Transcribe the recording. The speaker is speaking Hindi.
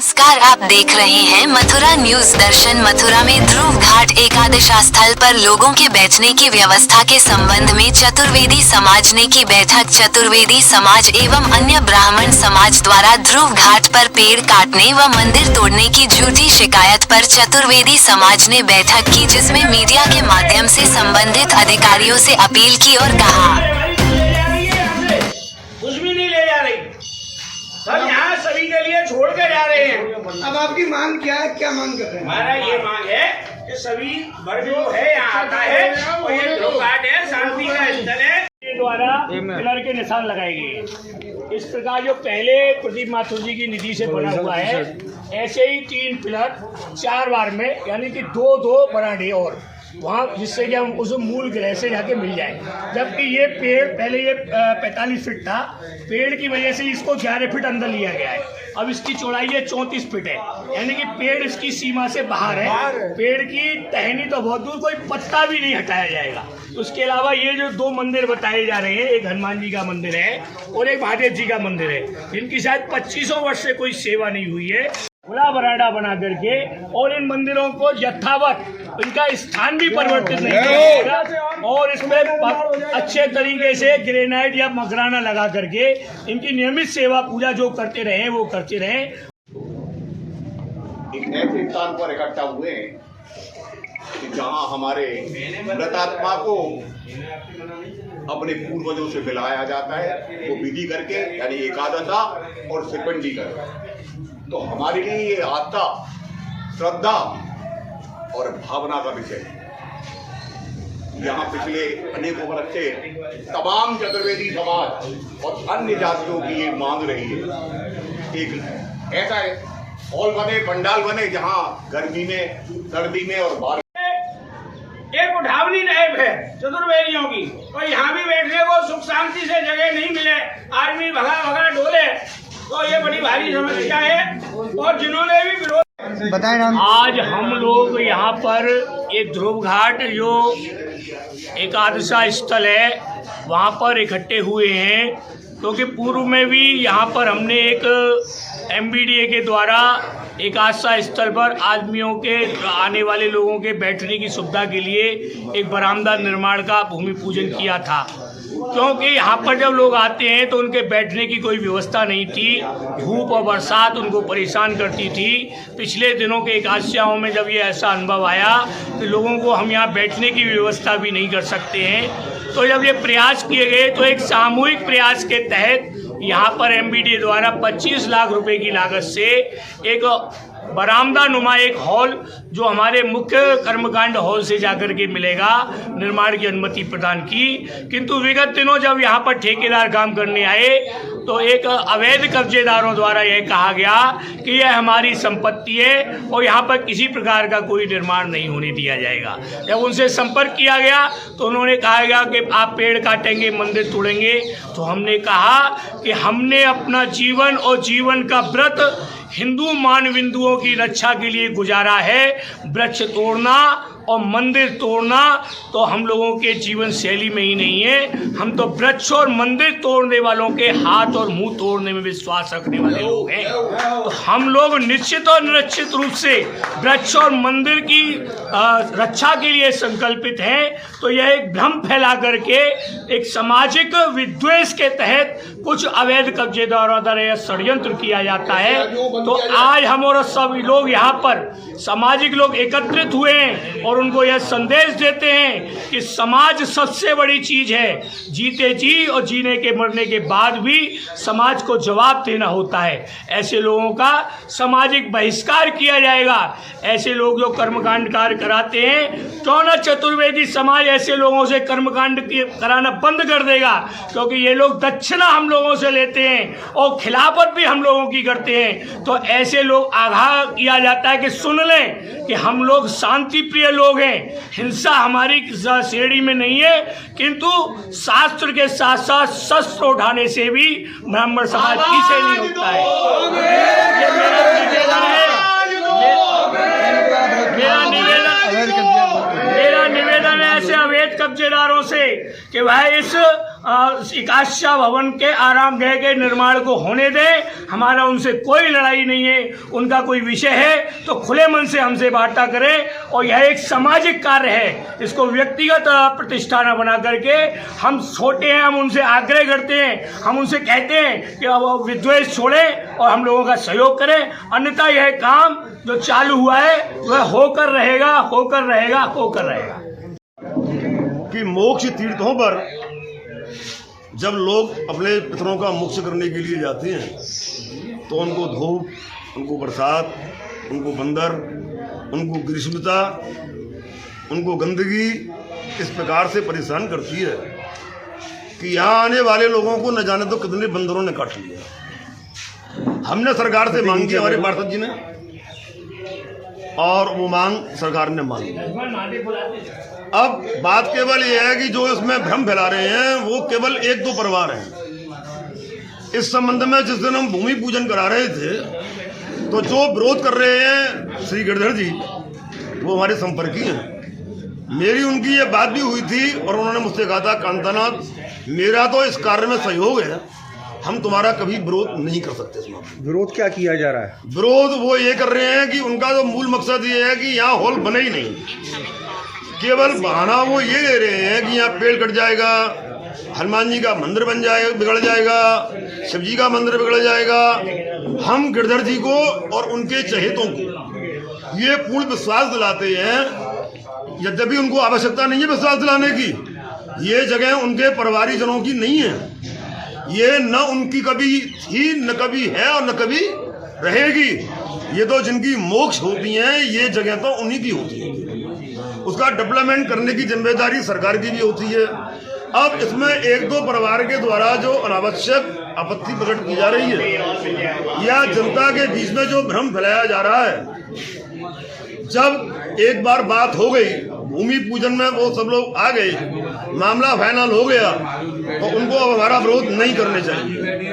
नमस्कार, आप देख रहे हैं मथुरा न्यूज दर्शन। मथुरा में ध्रुव घाट एकादशा स्थल पर लोगों के बैठने की व्यवस्था के संबंध में चतुर्वेदी समाज ने की बैठक। चतुर्वेदी समाज एवं अन्य ब्राह्मण समाज द्वारा ध्रुव घाट पर पेड़ काटने व मंदिर तोड़ने की झूठी शिकायत पर चतुर्वेदी समाज ने बैठक की, जिसमें मीडिया के माध्यम से संबंधित अधिकारियों से अपील की और कहा, कुछ भी नहीं ले जा रही, सब यहाँ सभी के लिए छोड़ के जा रहे हैं। अब आपकी मांग क्या है, क्या मांग कर रहे हैं? हमारा ये मांग है कि सभी वर्ग जो है यहाँ आता है और ये ध्रुव घाट है, शांति का स्थल है, के द्वारा पिलर के निशान लगाए गए। इस प्रकार जो पहले प्रदीप माथुर जी की निधि से बना हुआ है, ऐसे ही 3 पिलर 4 बार में, यानी कि 2-2 बराडे और वहाँ, जिससे कि हम उस मूल ग्रह से जाके मिल जाए। जबकि ये पेड़ पहले ये 45 फीट था, पेड़ की वजह से इसको 11 फीट अंदर लिया गया है। अब इसकी चौड़ाई है 34 फीट है, यानी कि पेड़ इसकी सीमा से बाहर है। पेड़ की टहनी तो बहुत दूर, कोई पत्ता भी नहीं हटाया जाएगा। उसके अलावा ये जो 2 मंदिर बताए जा रहे हैं, एक हनुमान जी का मंदिर है और एक महादेव जी का मंदिर है, जिनकी शायद 2500 वर्ष से कोई सेवा नहीं हुई है, खुला बराडा बना करके, और इन मंदिरों को यथावत इनका स्थान भी परिवर्तित नहीं किया जाएगा और इसमें अच्छे तरीके से ग्रेनाइट या मकराना लगा करके इनकी नियमित सेवा पूजा जो करते रहे वो करते रहे। एक ऐसे स्थान पर इकट्ठा हुए हैं कि जहां हमारे मृतात्मा को अपने पूर्वजों से मिलाया जाता है, वो विधि करके, यानी एकादशा और शिखंडी कर। तो हमारे लिए ये आस्था, श्रद्धा और भावना का विषय है। यहाँ पिछले अनेकों वर्ष से तमाम चतुर्वेदी समाज और अन्य जातियों की ये मांग रही है, एक ऐसा हॉल बने, पंडाल बने, जहाँ गर्मी में, सर्दी में और बारिश एक उठावनी टाइप है चतुर्वेदियों की, और यहाँ भी बैठने को सुख शांति से जगह नहीं मिले, आदमी भगा भगा डोले, तो ये बड़ी भारी समस्या है। और जिन्होंने भी विरोध बताएं नाम। आज हम लोग यहाँ पर ये ध्रुव घाट जो एकादशा स्थल है वहाँ पर इकट्ठे हुए हैं, क्योंकि पूर्व में भी यहाँ पर हमने एक MBDA के द्वारा एकादशा स्थल पर आदमियों के, आने वाले लोगों के बैठने की सुविधा के लिए एक बरामदा निर्माण का भूमि पूजन किया था। क्योंकि यहाँ पर जब लोग आते हैं तो उनके बैठने की कोई व्यवस्था नहीं थी, धूप और बरसात उनको परेशान करती थी। पिछले दिनों के एकादशियों में जब ये ऐसा अनुभव आया कि लोगों को हम यहाँ बैठने की व्यवस्था भी नहीं कर सकते हैं, तो जब ये प्रयास किए गए तो एक सामूहिक प्रयास के तहत यहाँ पर MBDA द्वारा 25 लाख रुपए की लागत से एक बरामदा नुमा एक हॉल, जो हमारे मुख्य कर्मकांड हॉल से जाकर के मिलेगा, निर्माण की अनुमति प्रदान की। किंतु विगत दिनों जब यहाँ पर ठेकेदार काम करने आए तो एक अवैध कब्जेदारों द्वारा यह कहा गया कि यह हमारी संपत्ति है और यहाँ पर किसी प्रकार का कोई निर्माण नहीं होने दिया जाएगा। जब उनसे संपर्क किया गया तो उन्होंने कहा गया कि आप पेड़ काटेंगे, मंदिर तोड़ेंगे। तो हमने कहा कि हमने अपना जीवन और जीवन का व्रत हिंदू मानबिंदुओं की रक्षा के लिए गुजारा है। वृक्ष तोड़ना और मंदिर तोड़ना तो हम लोगों के जीवन शैली में ही नहीं है। हम तो वृक्ष और मंदिर तोड़ने वालों के हाथ और मुंह तोड़ने में विश्वास रखने वाले लोग हैं। तो हम लोग निश्चित और निश्चित रूप से वृक्ष और मंदिर की रक्षा के लिए संकल्पित हैं। तो यह एक भ्रम फैला करके एक सामाजिक विद्वेष के तहत कुछ अवैध कब्जेदारों द्वारा यह षड्यंत्र किया जाता है। तो आज हम और सभी लोग यहाँ पर सामाजिक लोग एकत्रित हुए हैं और उनको यह संदेश देते हैं कि समाज सबसे बड़ी चीज है। जीते जी और जीने के मरने के बाद भी समाज को जवाब देना होता है। ऐसे लोगों का सामाजिक बहिष्कार किया जाएगा। ऐसे लोग जो कर्मकांड कार्य कराते हैं, क्यों न चतुर्वेदी समाज ऐसे लोगों से कर्मकांड कराना बंद कर देगा, क्योंकि ये लोग दक्षिणा हम लोगों से लेते हैं और खिलाफत भी हम लोगों की करते हैं। तो ऐसे लोग आगाह किया जाता है कि सुन लें कि हम लोग शांति प्रिय लोग हैं, हिंसा हमारी श्रेणी में नहीं है, किंतु शास्त्र के साथ साथ शस्त्र उठाने से भी ब्राह्मण समाज पीछे नहीं होता है। ये मेरा निवेदन है ऐसे अवैध कब्जेदारों से कि भाई इस एकादशा भवन के आराम गृह के निर्माण को होने दें। हमारा उनसे कोई लड़ाई नहीं है, उनका कोई विषय है तो खुले मन से हमसे वार्ता करें। और यह एक सामाजिक कार्य है, इसको व्यक्तिगत प्रतिष्ठा न बना करके हम छोटे हैं, हम उनसे आग्रह करते हैं, हम उनसे कहते हैं कि अब विद्वेष छोड़ें और हम लोगों का सहयोग करें, अन्यथा यह काम जो चालू हुआ है वह होकर रहेगा, होकर रहेगा, होकर रहेगा। कि मोक्ष तीर्थों पर जब लोग अपने पितरों का मोक्ष करने के लिए जाते हैं तो उनको धूप, उनको बरसात, उनको बंदर, उनको ग्रीष्मता, उनको गंदगी इस प्रकार से परेशान करती है कि यहाँ आने वाले लोगों को न जाने तो कितने बंदरों ने काट लिया। हमने सरकार से मांग की, हमारे पार्षद जी ने, और वो मांग सरकार ने मान ली। अब बात केवल ये है कि जो इसमें भ्रम फैला रहे हैं वो केवल एक दो परिवार हैं। इस संबंध में जिस दिन हम भूमि पूजन करा रहे थे तो जो विरोध कर रहे हैं श्री गिरधर जी वो हमारे संपर्की हैं। मेरी उनकी ये बात भी हुई थी और उन्होंने मुझसे कहा था, कांतानाथ, मेरा तो इस कार्य में सहयोग है, हम तुम्हारा कभी विरोध नहीं कर सकते। इसमें विरोध क्या किया जा रहा है? विरोध वो ये कर रहे हैं कि उनका तो मूल मकसद ये है कि यहाँ हॉल बने ही नहीं, केवल बहाना वो ये दे रहे हैं कि यहाँ पेड़ कट जाएगा, हनुमान जी का मंदिर बन जाएगा, बिगड़ जाएगा, शिव जी का मंदिर बिगड़ जाएगा। हम गिरधर जी को और उनके चहेतों को ये पूर्ण विश्वास दिलाते हैं, यद्यपि उनको आवश्यकता नहीं है विश्वास दिलाने की। ये जगह उनके परिवारीजनों की नहीं है, ये न उनकी कभी थी, न कभी है और न कभी रहेगी। ये तो जिनकी मोक्ष होती हैं, ये जगह तो उन्हीं की होती है। उसका डेवलपमेंट करने की जिम्मेदारी सरकार की भी होती है। अब इसमें एक दो परिवार के द्वारा जो अनावश्यक आपत्ति प्रकट की जा रही है या जनता के बीच में जो भ्रम फैलाया जा रहा है, जब एक बार बात हो गई भूमि पूजन में, वो सब लोग आ गए, मामला फाइनल हो गया, तो उनको अब हमारा विरोध नहीं करने चाहिए।